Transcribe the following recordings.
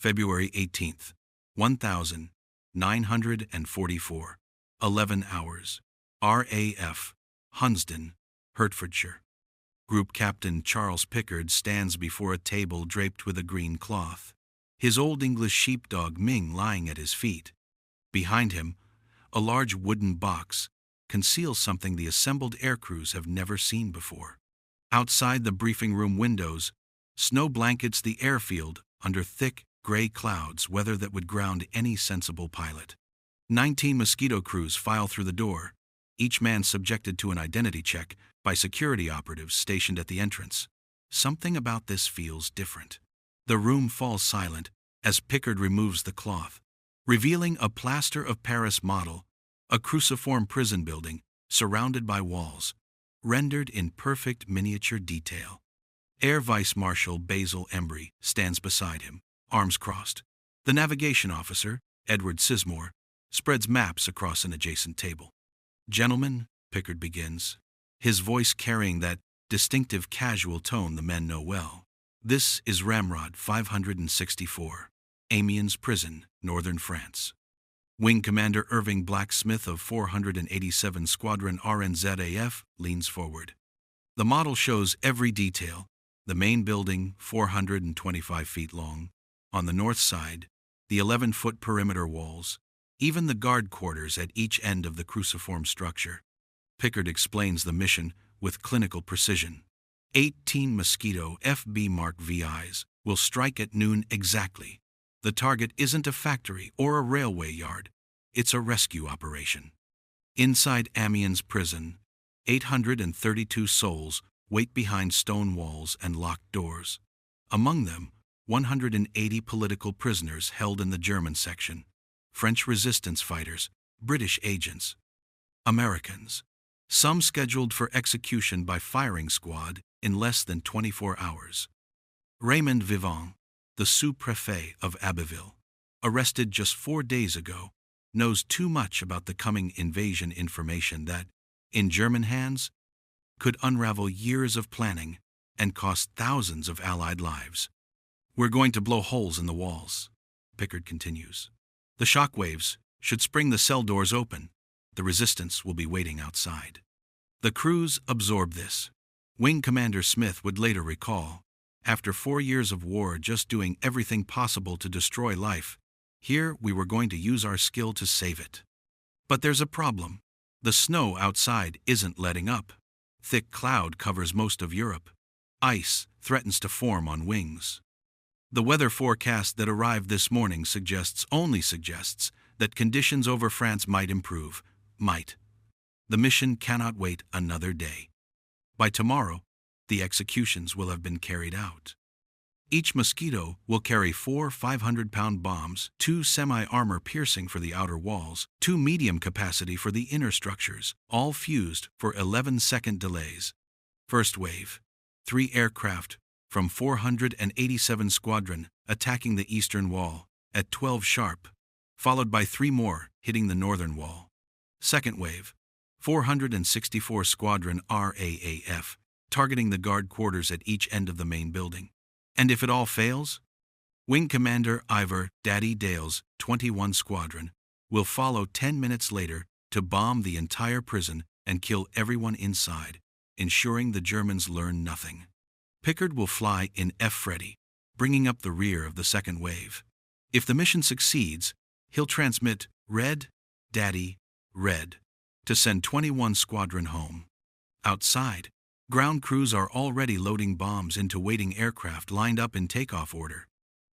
February 18th, 1944. 11 hours. RAF, Hunsdon, Hertfordshire. Group Captain Charles Pickard stands before a table draped with a green cloth, his Old English sheepdog Ming lying at his feet. Behind him, a large wooden box conceals something the assembled air crews have never seen before. Outside the briefing room windows, snow blankets the airfield under thick, gray clouds, weather that would ground any sensible pilot. 19 Mosquito crews file through the door, each man subjected to an identity check by security operatives stationed at the entrance. Something about this feels different. The room falls silent as Pickard removes the cloth, revealing a plaster of Paris model, a cruciform prison building surrounded by walls, rendered in perfect miniature detail. Air Vice Marshal Basil Embry stands beside him, arms crossed. The navigation officer, Edward Sismore, spreads maps across an adjacent table. "Gentlemen," Pickard begins, his voice carrying that distinctive casual tone the men know well. "This is Ramrod 564, Amiens Prison, northern France." Wing Commander Irving Blacksmith of 487 Squadron RNZAF leans forward. The model shows every detail. The main building, 425 feet long. On the north side, the 11-foot perimeter walls, even the guard quarters at each end of the cruciform structure. Pickard explains the mission with clinical precision. 18 Mosquito FB Mark VIs will strike at noon exactly. The target isn't a factory or a railway yard. It's a rescue operation. Inside Amiens Prison, 832 souls wait behind stone walls and locked doors. Among them, 180 political prisoners held in the German section, French resistance fighters, British agents, Americans, some scheduled for execution by firing squad in less than 24 hours. Raymond Vivant, the sous-préfet of Abbeville, arrested just 4 days ago, knows too much about the coming invasion information that, in German hands, could unravel years of planning and cost thousands of Allied lives. "We're going to blow holes in the walls," Pickard continues. "The shock waves should spring the cell doors open. The resistance will be waiting outside." The crews absorb this. Wing Commander Smith would later recall, after 4 years of war just doing everything possible to destroy life, here we were going to use our skill to save it. But there's a problem. The snow outside isn't letting up. Thick cloud covers most of Europe. Ice threatens to form on wings. The weather forecast that arrived this morning only suggests that conditions over France might improve. Might. The mission cannot wait another day. By tomorrow, the executions will have been carried out. Each Mosquito will carry 4 500-pound bombs, 2 semi-armor piercing for the outer walls, 2 medium capacity for the inner structures, all fused for 11-second delays. First wave, 3 aircraft from 487 Squadron attacking the eastern wall at 12 sharp, followed by 3 more hitting the northern wall. Second wave, 464 Squadron RAAF, targeting the guard quarters at each end of the main building. And if it all fails, Wing Commander Ivor Daddy Dale's 21 Squadron will follow 10 minutes later to bomb the entire prison and kill everyone inside, ensuring the Germans learn nothing. Pickard will fly in F. Freddy, bringing up the rear of the second wave. If the mission succeeds, he'll transmit Red, Daddy, Red, to send 21 Squadron home. Outside, ground crews are already loading bombs into waiting aircraft lined up in takeoff order.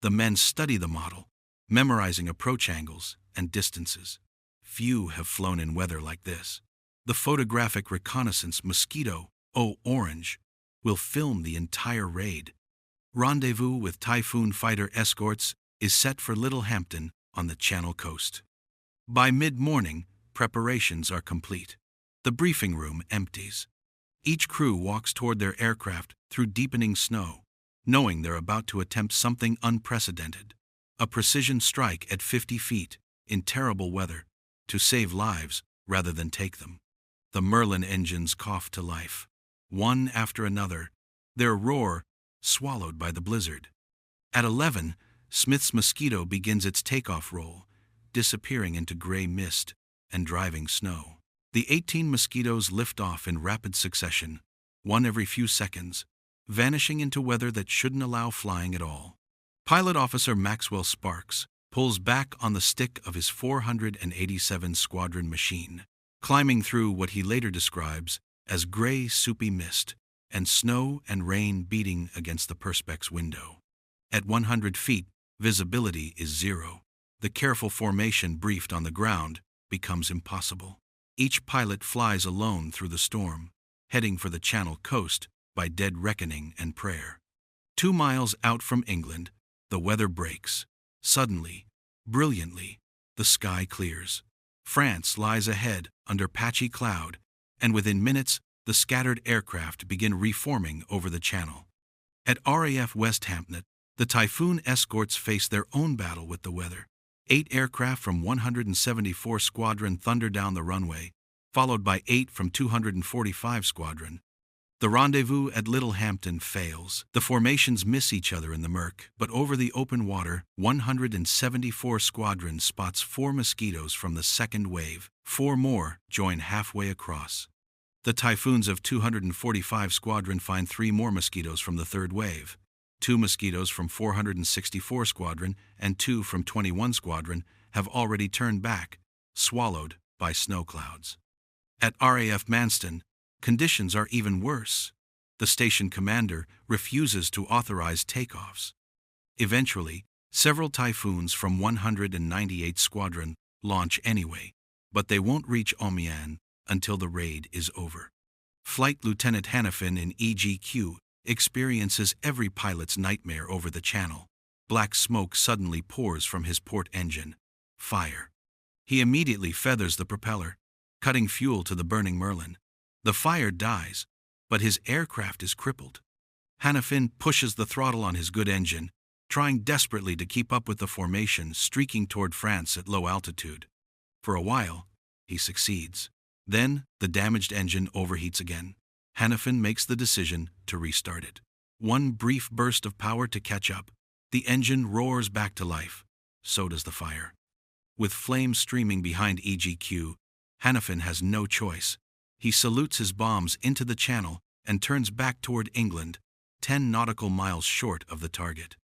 The men study the model, memorizing approach angles and distances. Few have flown in weather like this. The photographic reconnaissance Mosquito, Orange, will film the entire raid. Rendezvous with Typhoon fighter escorts is set for Littlehampton on the Channel coast. By mid-morning, preparations are complete. The briefing room empties. Each crew walks toward their aircraft through deepening snow, knowing they're about to attempt something unprecedented. A precision strike at 50 feet, in terrible weather, to save lives rather than take them. The Merlin engines cough to life. One after another, their roar swallowed by the blizzard. At 11, Smith's Mosquito begins its takeoff roll, disappearing into gray mist and driving snow. The 18 Mosquitoes lift off in rapid succession, one every few seconds, vanishing into weather that shouldn't allow flying at all. Pilot Officer Maxwell Sparks pulls back on the stick of his 487 Squadron machine, climbing through what he later describes as gray, soupy mist and snow and rain beating against the Perspex window. At 100 feet, visibility is zero. The careful formation briefed on the ground becomes impossible. Each pilot flies alone through the storm, heading for the Channel coast by dead reckoning and prayer. 2 miles out from England, the weather breaks. Suddenly, brilliantly, the sky clears. France lies ahead under patchy cloud, and within minutes, the scattered aircraft begin reforming over the Channel. At RAF West Hampnet, the Typhoon escorts face their own battle with the weather. 8 aircraft from 174 Squadron thunder down the runway, followed by 8 from 245 Squadron. The rendezvous at Littlehampton fails. The formations miss each other in the murk, but over the open water, 174 Squadron spots 4 Mosquitoes from the second wave. 4 more join halfway across. The Typhoons of 245 Squadron find 3 more Mosquitoes from the third wave. 2 Mosquitoes from 464 Squadron and 2 from 21 Squadron have already turned back, swallowed by snow clouds. At RAF Manston, conditions are even worse. The station commander refuses to authorize takeoffs. Eventually, several Typhoons from 198 Squadron launch anyway, but they won't reach Amiens until the raid is over. Flight Lieutenant Hannafin in EGQ experiences every pilot's nightmare over the Channel. Black smoke suddenly pours from his port engine. Fire. He immediately feathers the propeller, cutting fuel to the burning Merlin. The fire dies, but his aircraft is crippled. Hannafin pushes the throttle on his good engine, trying desperately to keep up with the formation streaking toward France at low altitude. For a while, he succeeds. Then, the damaged engine overheats again. Hannafin makes the decision to restart it. One brief burst of power to catch up. The engine roars back to life. So does the fire. With flames streaming behind EGQ, Hannafin has no choice. He salutes his bombs into the Channel and turns back toward England, 10 nautical miles short of the target.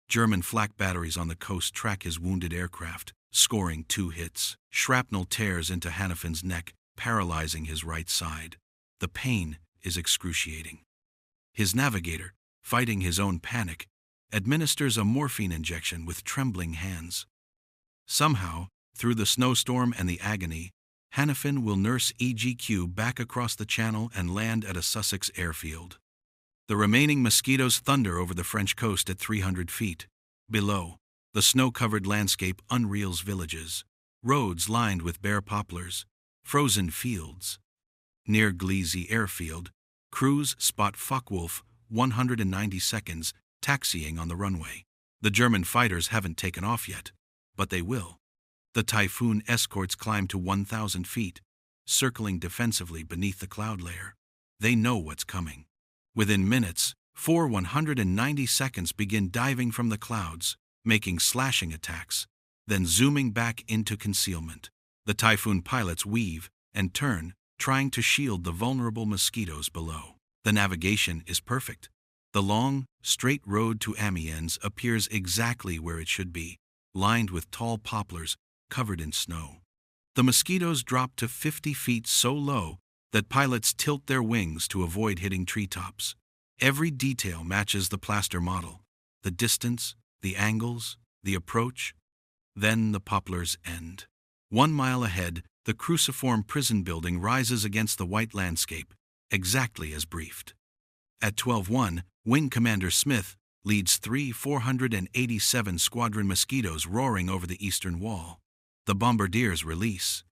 German flak batteries on the coast track his wounded aircraft, scoring 2 hits. Shrapnel tears into Hannafin's neck, paralyzing his right side. The pain is excruciating. His navigator, fighting his own panic, administers a morphine injection with trembling hands. Somehow, through the snowstorm and the agony, Hannafin will nurse EGQ back across the Channel and land at a Sussex airfield. The remaining Mosquitoes thunder over the French coast at 300 feet. Below, the snow-covered landscape unreels villages, roads lined with bare poplars, frozen fields. Near Gleasy Airfield, crews spot Focke-Wulf 190 seconds taxiing on the runway. The German fighters haven't taken off yet, but they will. The Typhoon escorts climb to 1,000 feet, circling defensively beneath the cloud layer. They know what's coming. Within minutes, 4 190 seconds begin diving from the clouds, making slashing attacks, then zooming back into concealment. The Typhoon pilots weave and turn, trying to shield the vulnerable Mosquitoes below. The navigation is perfect. The long, straight road to Amiens appears exactly where it should be, lined with tall poplars covered in snow. The Mosquitoes drop to 50 feet so low that pilots tilt their wings to avoid hitting treetops. Every detail matches the plaster model: the distance, the angles, the approach. Then the poplars end. 1 mile ahead, the cruciform prison building rises against the white landscape, exactly as briefed. At 12:01, Wing Commander Smith leads 3 487 Squadron Mosquitoes roaring over the eastern wall. The bombardiers release.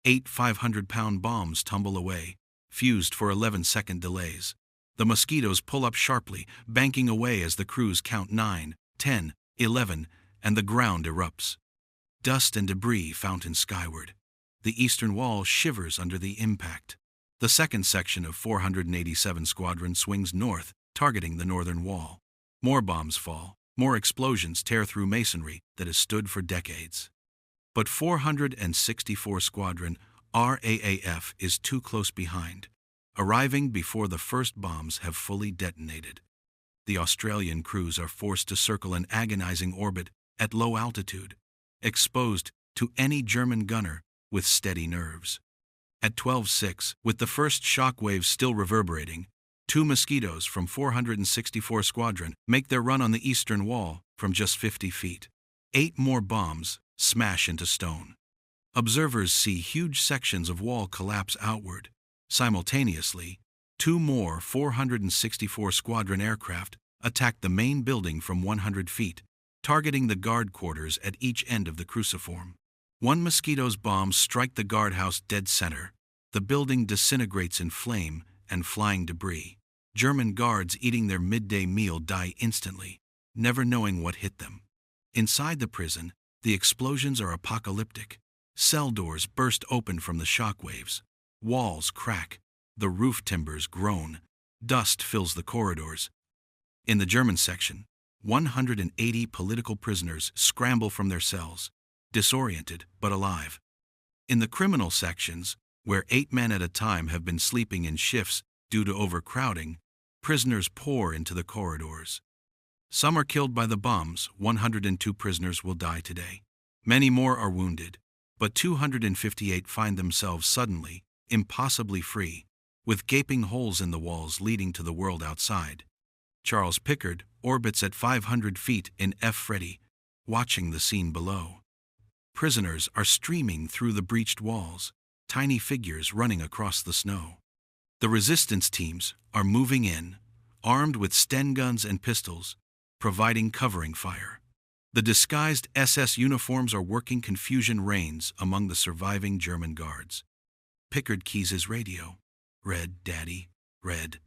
8 500-pound bombs tumble away, fused for 11-second delays. The Mosquitoes pull up sharply, banking away as the crews count 9, 10, 11, and the ground erupts. Dust and debris fountain skyward. The eastern wall shivers under the impact. The second section of 487 Squadron swings north, targeting the northern wall. More bombs fall, More explosions tear through masonry that has stood for decades. But 464 Squadron RAAF is too close behind, arriving before the first bombs have fully detonated. The Australian crews are forced to circle an agonizing orbit at low altitude, exposed to any German gunner with steady nerves. At 12:06, with the first shock waves still reverberating, 2 Mosquitoes from 464 Squadron make their run on the eastern wall from just 50 feet. 8 more bombs smash into stone. Observers see huge sections of wall collapse outward. Simultaneously, 2 more 464 Squadron aircraft attack the main building from 100 feet, targeting the guard quarters at each end of the cruciform. 1 Mosquito's bombs strike the guardhouse dead center. The building disintegrates in flame and flying debris. German guards eating their midday meal die instantly, never knowing what hit them. Inside the prison, the explosions are apocalyptic. Cell doors burst open from the shock waves. Walls crack. The roof timbers groan. Dust fills the corridors. In the German section, 180 political prisoners scramble from their cells, disoriented but alive. In the criminal sections, where 8 men at a time have been sleeping in shifts due to overcrowding, prisoners pour into the corridors. Some are killed by the bombs. 102 prisoners will die today. Many more are wounded, but 258 find themselves suddenly, impossibly free, with gaping holes in the walls leading to the world outside. Charles Pickard orbits at 500 feet in F. Freddy, watching the scene below. Prisoners are streaming through the breached walls, tiny figures running across the snow. The resistance teams are moving in, armed with Sten guns and pistols, providing covering fire. The disguised SS uniforms are working. Confusion reigns among the surviving German guards. Pickard keys his radio. "Red, Daddy, red."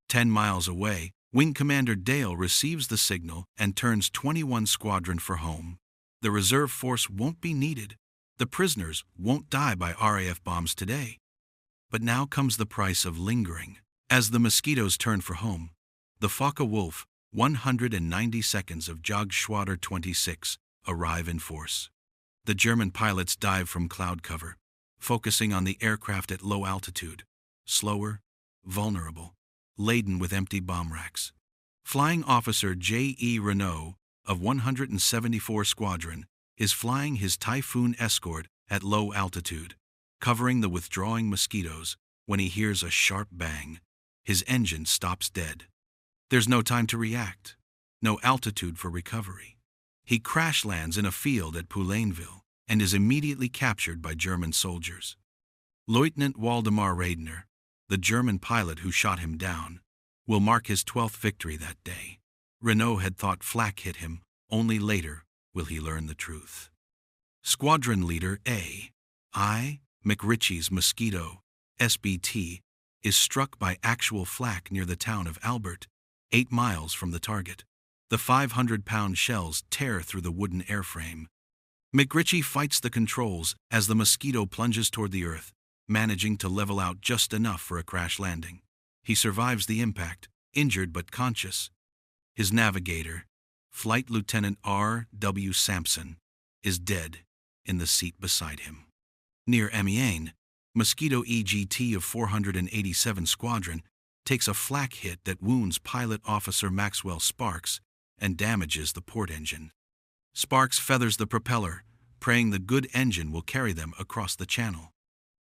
10 miles away, Wing Commander Dale receives the signal and turns 21 Squadron for home. The reserve force won't be needed. The prisoners won't die by RAF bombs today. But now comes the price of lingering. As the Mosquitoes turn for home, the Focke-Wulf 190 of Jagdschwader 26 arrive in force. The German pilots dive from cloud cover, focusing on the aircraft at low altitude, slower, vulnerable, laden with empty bomb racks. Flying Officer J.E. Renault of 174 Squadron is flying his Typhoon escort at low altitude, covering the withdrawing Mosquitoes when he hears a sharp bang. His engine stops dead. There's no time to react, no altitude for recovery. He crash lands in a field at Poulainville and is immediately captured by German soldiers. Lieutenant Waldemar Radner, the German pilot who shot him down, will mark his 12th victory that day. Renault had thought flak hit him, only later will he learn the truth. Squadron Leader A.I. McRitchie's Mosquito, SBT, is struck by actual flak near the town of Albert, 8 miles from the target. The 500-pound shells tear through the wooden airframe. McRitchie fights the controls as the Mosquito plunges toward the earth, managing to level out just enough for a crash landing. He survives the impact, injured but conscious. His navigator, Flight Lieutenant R.W. Sampson, is dead in the seat beside him. Near Amiens, Mosquito EGT of 487 Squadron takes a flak hit that wounds Pilot Officer Maxwell Sparks and damages the port engine. Sparks feathers the propeller, praying the good engine will carry them across the channel.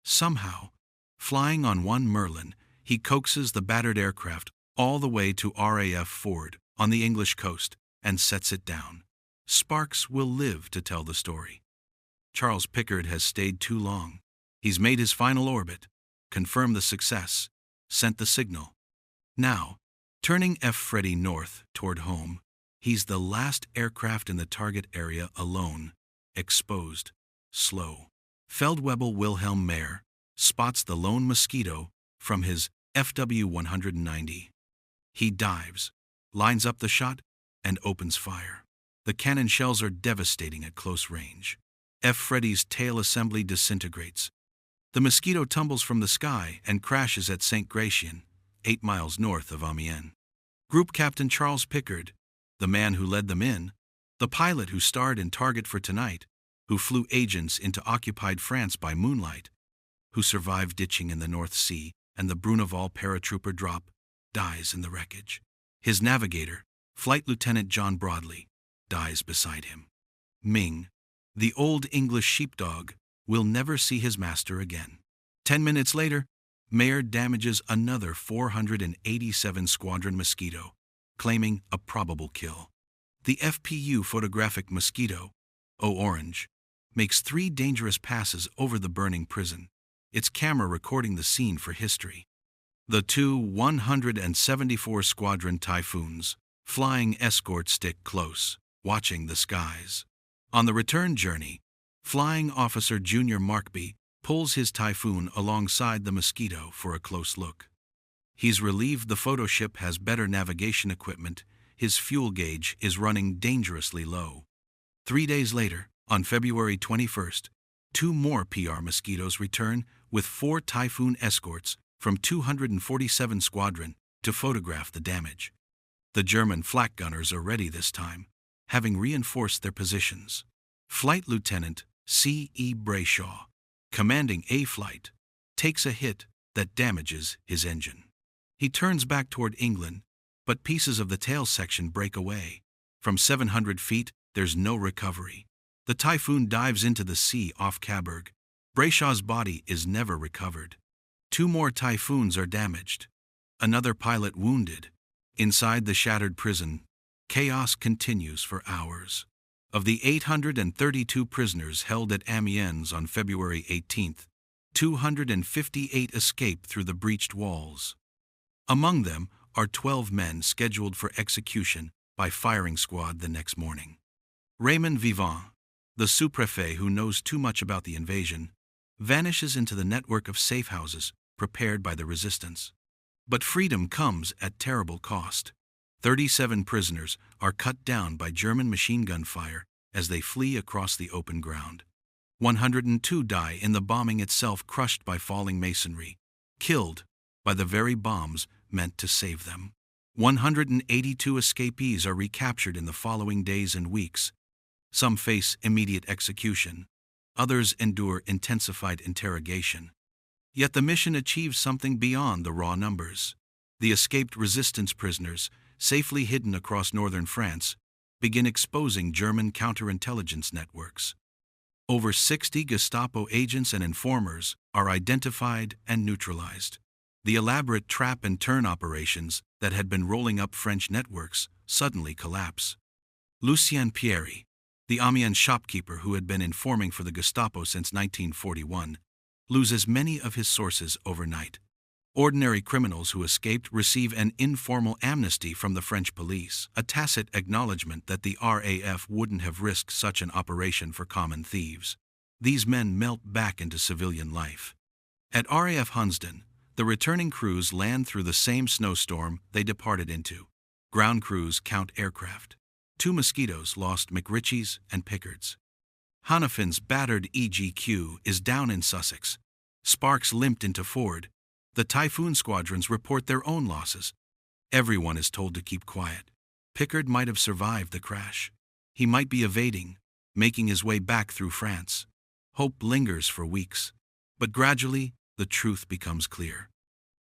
Somehow, flying on one Merlin, he coaxes the battered aircraft all the way to RAF Ford on the English coast and sets it down. Sparks will live to tell the story. Charles Pickard has stayed too long. He's made his final orbit, confirmed the success, sent the signal. Now, turning F. Freddy north toward home, he's the last aircraft in the target area alone, exposed, slow. Feldwebel Wilhelm Mayer spots the lone Mosquito from his FW-190. He dives, lines up the shot, and opens fire. The cannon shells are devastating at close range. F. Freddy's tail assembly disintegrates. The Mosquito tumbles from the sky and crashes at St. Gratien, 8 miles north of Amiens. Group Captain Charles Pickard, the man who led them in, the pilot who starred in Target for Tonight, who flew agents into occupied France by moonlight, who survived ditching in the North Sea and the Bruneval paratrooper drop, dies in the wreckage. His navigator, Flight Lieutenant John Broadley, dies beside him. Ming, the old English sheepdog, will never see his master again. 10 minutes later, Mayer damages another 487 Squadron Mosquito, claiming a probable kill. The FPU photographic Mosquito, Orange, makes 3 dangerous passes over the burning prison, its camera recording the scene for history. The 2 174 Squadron Typhoons, flying escort, stick close, watching the skies. On the return journey, Flying Officer Junior Markby pulls his Typhoon alongside the Mosquito for a close look. He's relieved the photo ship has better navigation equipment. His fuel gauge is running dangerously low. 3 days later, on February 21st, 2 more PR Mosquitoes return with 4 Typhoon escorts from 247 Squadron to photograph the damage. The German flak gunners are ready this time, having reinforced their positions. Flight Lieutenant C.E. Brayshaw, commanding A Flight, takes a hit that damages his engine. He turns back toward England, but pieces of the tail section break away. From 700 feet, there's no recovery. The Typhoon dives into the sea off Cabourg. Brayshaw's body is never recovered. 2 more Typhoons are damaged. Another pilot wounded. Inside the shattered prison, chaos continues for hours. Of the 832 prisoners held at Amiens on February 18th, 258 escaped through the breached walls. Among them are 12 men scheduled for execution by firing squad the next morning. Raymond Vivant, the sous-préfet who knows too much about the invasion, vanishes into the network of safe houses prepared by the resistance. But freedom comes at terrible cost. 37 prisoners are cut down by German machine gun fire as they flee across the open ground. 102 die in the bombing itself, crushed by falling masonry, killed by the very bombs meant to save them. 182 escapees are recaptured in the following days and weeks. Some face immediate execution. Others endure intensified interrogation. Yet the mission achieves something beyond the raw numbers. The escaped resistance prisoners, safely hidden across northern France, begin exposing German counterintelligence networks. Over 60 Gestapo agents and informers are identified and neutralized. The elaborate trap and turn operations that had been rolling up French networks suddenly collapse. Lucien Pierry, the Amiens shopkeeper who had been informing for the Gestapo since 1941, loses many of his sources overnight. Ordinary criminals who escaped receive an informal amnesty from the French police, a tacit acknowledgement that the RAF wouldn't have risked such an operation for common thieves. These men melt back into civilian life. At RAF Hunsdon, the returning crews land through the same snowstorm they departed into. Ground crews count aircraft. 2 Mosquitoes lost McRitchies and Pickards. Hannefin's battered EGQ is down in Sussex. Sparks limped into Ford. The Typhoon squadrons report their own losses. Everyone is told to keep quiet. Pickard might have survived the crash. He might be evading, making his way back through France. Hope lingers for weeks, but gradually the truth becomes clear.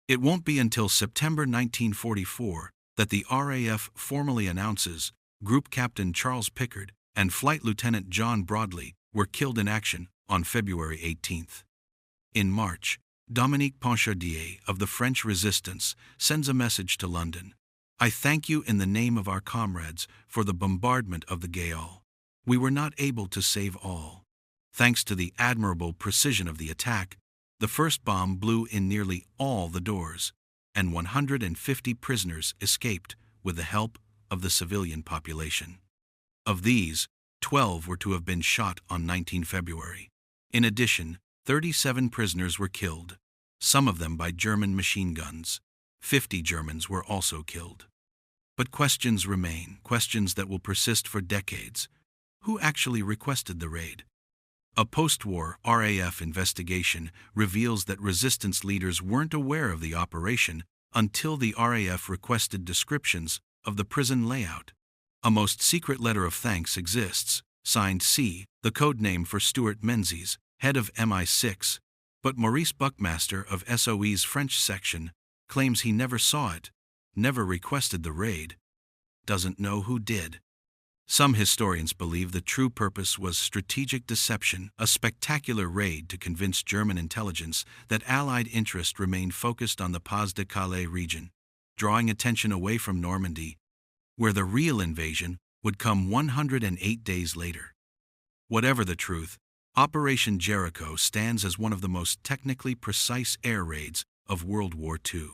It won't be until September 1944 that the RAF formally announces Group Captain Charles Pickard and Flight Lieutenant John Broadley were killed in action on February 18th. In March, Dominique Ponchardier of the French Resistance sends a message to London. "I thank you in the name of our comrades for the bombardment of the Gaol. We were not able to save all. Thanks to the admirable precision of the attack, the first bomb blew in nearly all the doors, and 150 prisoners escaped with the help of the civilian population. Of these, 12 were to have been shot on 19 February. In addition, 37 prisoners were killed, some of them by German machine guns. 50 Germans were also killed. But questions remain, questions that will persist for decades. Who actually requested the raid? A post-war RAF investigation reveals that resistance leaders weren't aware of the operation until the RAF requested descriptions of the prison layout. A most secret letter of thanks exists, signed C, the code name for Stuart Menzies, head of MI6, but Maurice Buckmaster of SOE's French section claims he never saw it, never requested the raid, doesn't know who did. Some historians believe the true purpose was strategic deception, a spectacular raid to convince German intelligence that Allied interest remained focused on the Pas-de-Calais region, drawing attention away from Normandy, where the real invasion would come 108 days later. Whatever the truth, Operation Jericho stands as one of the most technically precise air raids of World War II.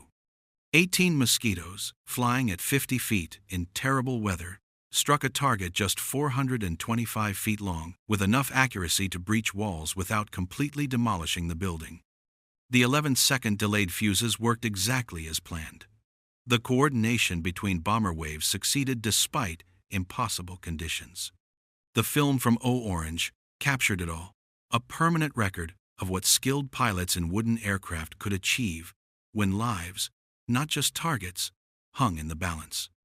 18 Mosquitoes, flying at 50 feet in terrible weather, struck a target just 425 feet long, with enough accuracy to breach walls without completely demolishing the building. The 11-second delayed fuses worked exactly as planned. The coordination between bomber waves succeeded despite impossible conditions. The film from Orange captured it all, a permanent record of what skilled pilots in wooden aircraft could achieve when lives, not just targets, hung in the balance.